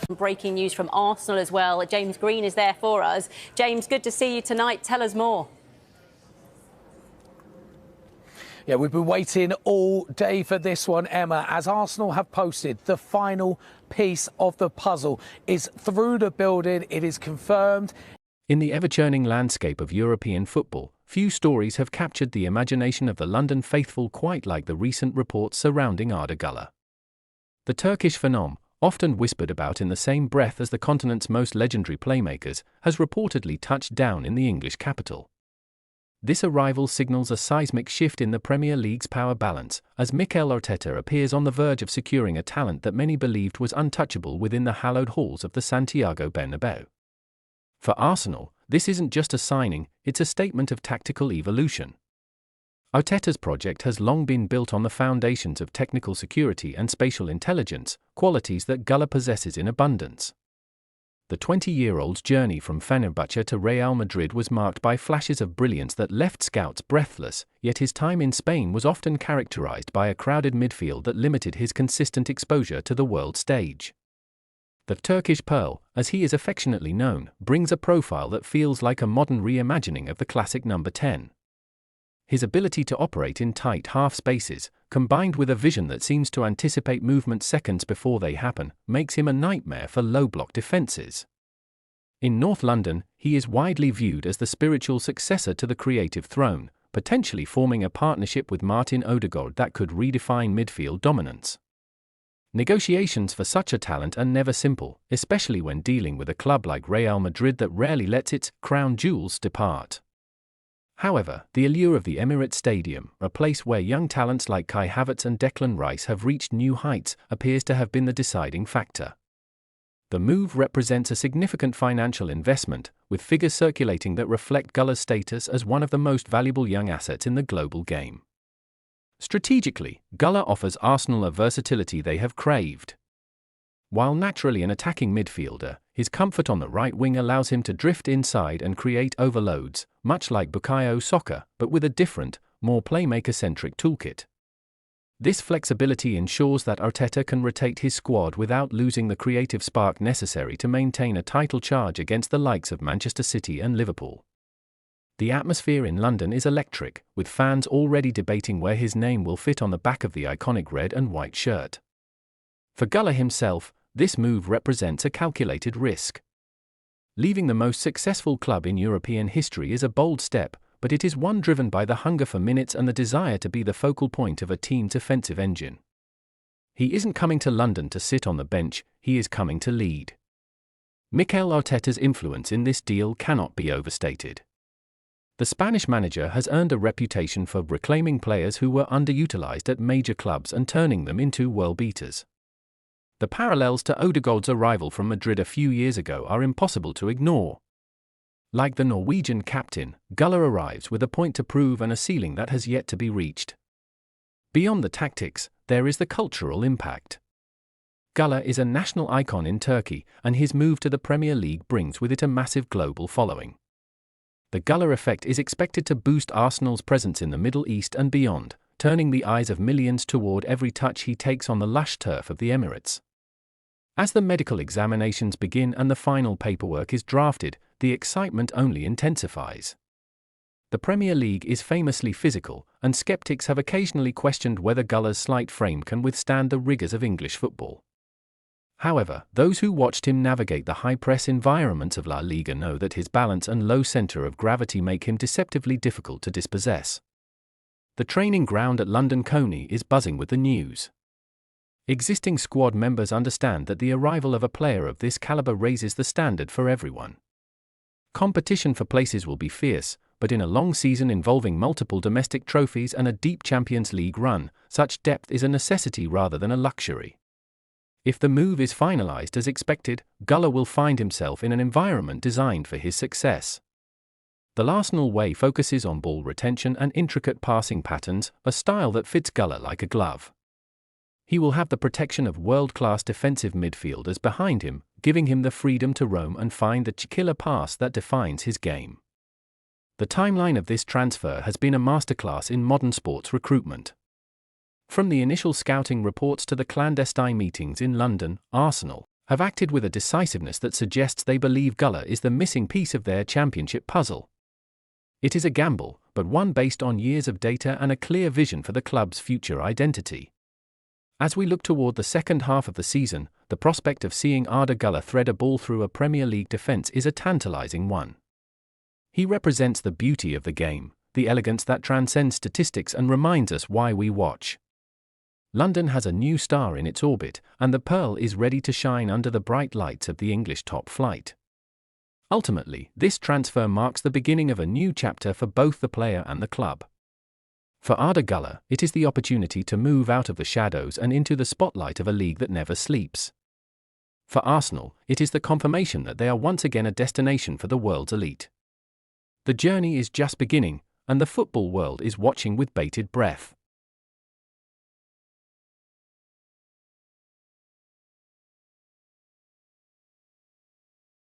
Breaking news from Arsenal as well. James Green is there for us. James, good to see you tonight. Tell us more. Yeah, we've been waiting all day for this one, Emma, as Arsenal have posted the final piece of the puzzle is through the building. It is confirmed. In the ever-churning landscape of European football, few stories have captured the imagination of the London faithful quite like the recent reports surrounding Arda Güler. The Turkish phenom, often whispered about in the same breath as the continent's most legendary playmakers, has reportedly touched down in the English capital. This arrival signals a seismic shift in the Premier League's power balance, as Mikel Arteta appears on the verge of securing a talent that many believed was untouchable within the hallowed halls of the Santiago Bernabéu. For Arsenal, this isn't just a signing, it's a statement of tactical evolution. Arteta's project has long been built on the foundations of technical security and spatial intelligence, qualities that Güler possesses in abundance. The 20-year-old's journey from Fenerbahçe to Real Madrid was marked by flashes of brilliance that left scouts breathless, yet his time in Spain was often characterized by a crowded midfield that limited his consistent exposure to the world stage. The Turkish Pearl, as he is affectionately known, brings a profile that feels like a modern reimagining of the classic number 10. His ability to operate in tight half spaces, combined with a vision that seems to anticipate movement seconds before they happen, makes him a nightmare for low-block defences. In North London, he is widely viewed as the spiritual successor to the creative throne, potentially forming a partnership with Martin Odegaard that could redefine midfield dominance. Negotiations for such a talent are never simple, especially when dealing with a club like Real Madrid that rarely lets its crown jewels depart. However, the allure of the Emirates Stadium, a place where young talents like Kai Havertz and Declan Rice have reached new heights, appears to have been the deciding factor. The move represents a significant financial investment, with figures circulating that reflect Güler's status as one of the most valuable young assets in the global game. Strategically, Güler offers Arsenal a versatility they have craved. While naturally an attacking midfielder, his comfort on the right wing allows him to drift inside and create overloads, much like Bukayo Saka, but with a different, more playmaker-centric toolkit. This flexibility ensures that Arteta can rotate his squad without losing the creative spark necessary to maintain a title charge against the likes of Manchester City and Liverpool. The atmosphere in London is electric, with fans already debating where his name will fit on the back of the iconic red and white shirt. For Güler himself, this move represents a calculated risk. Leaving the most successful club in European history is a bold step, but it is one driven by the hunger for minutes and the desire to be the focal point of a team's offensive engine. He isn't coming to London to sit on the bench, he is coming to lead. Mikel Arteta's influence in this deal cannot be overstated. The Spanish manager has earned a reputation for reclaiming players who were underutilized at major clubs and turning them into world beaters. The parallels to Odegaard's arrival from Madrid a few years ago are impossible to ignore. Like the Norwegian captain, Güler arrives with a point to prove and a ceiling that has yet to be reached. Beyond the tactics, there is the cultural impact. Güler is a national icon in Turkey, and his move to the Premier League brings with it a massive global following. The Güler effect is expected to boost Arsenal's presence in the Middle East and beyond, turning the eyes of millions toward every touch he takes on the lush turf of the Emirates. As the medical examinations begin and the final paperwork is drafted, the excitement only intensifies. The Premier League is famously physical, and skeptics have occasionally questioned whether Güller's slight frame can withstand the rigors of English football. However, those who watched him navigate the high-press environments of La Liga know that his balance and low center of gravity make him deceptively difficult to dispossess. The training ground at London Colney is buzzing with the news. Existing squad members understand that the arrival of a player of this caliber raises the standard for everyone. Competition for places will be fierce, but in a long season involving multiple domestic trophies and a deep Champions League run, such depth is a necessity rather than a luxury. If the move is finalized as expected, Güler will find himself in an environment designed for his success. The Arsenal way focuses on ball retention and intricate passing patterns, a style that fits Güler like a glove. He will have the protection of world-class defensive midfielders behind him, giving him the freedom to roam and find the killer pass that defines his game. The timeline of this transfer has been a masterclass in modern sports recruitment. From the initial scouting reports to the clandestine meetings in London, Arsenal, have acted with a decisiveness that suggests they believe Guler is the missing piece of their championship puzzle. It is a gamble, but one based on years of data and a clear vision for the club's future identity. As we look toward the second half of the season, the prospect of seeing Arda Guler thread a ball through a Premier League defence is a tantalising one. He represents the beauty of the game, the elegance that transcends statistics and reminds us why we watch. London has a new star in its orbit, and the Pearl is ready to shine under the bright lights of the English top flight. Ultimately, this transfer marks the beginning of a new chapter for both the player and the club. For Arda Guler, it is the opportunity to move out of the shadows and into the spotlight of a league that never sleeps. For Arsenal, it is the confirmation that they are once again a destination for the world's elite. The journey is just beginning, and the football world is watching with bated breath.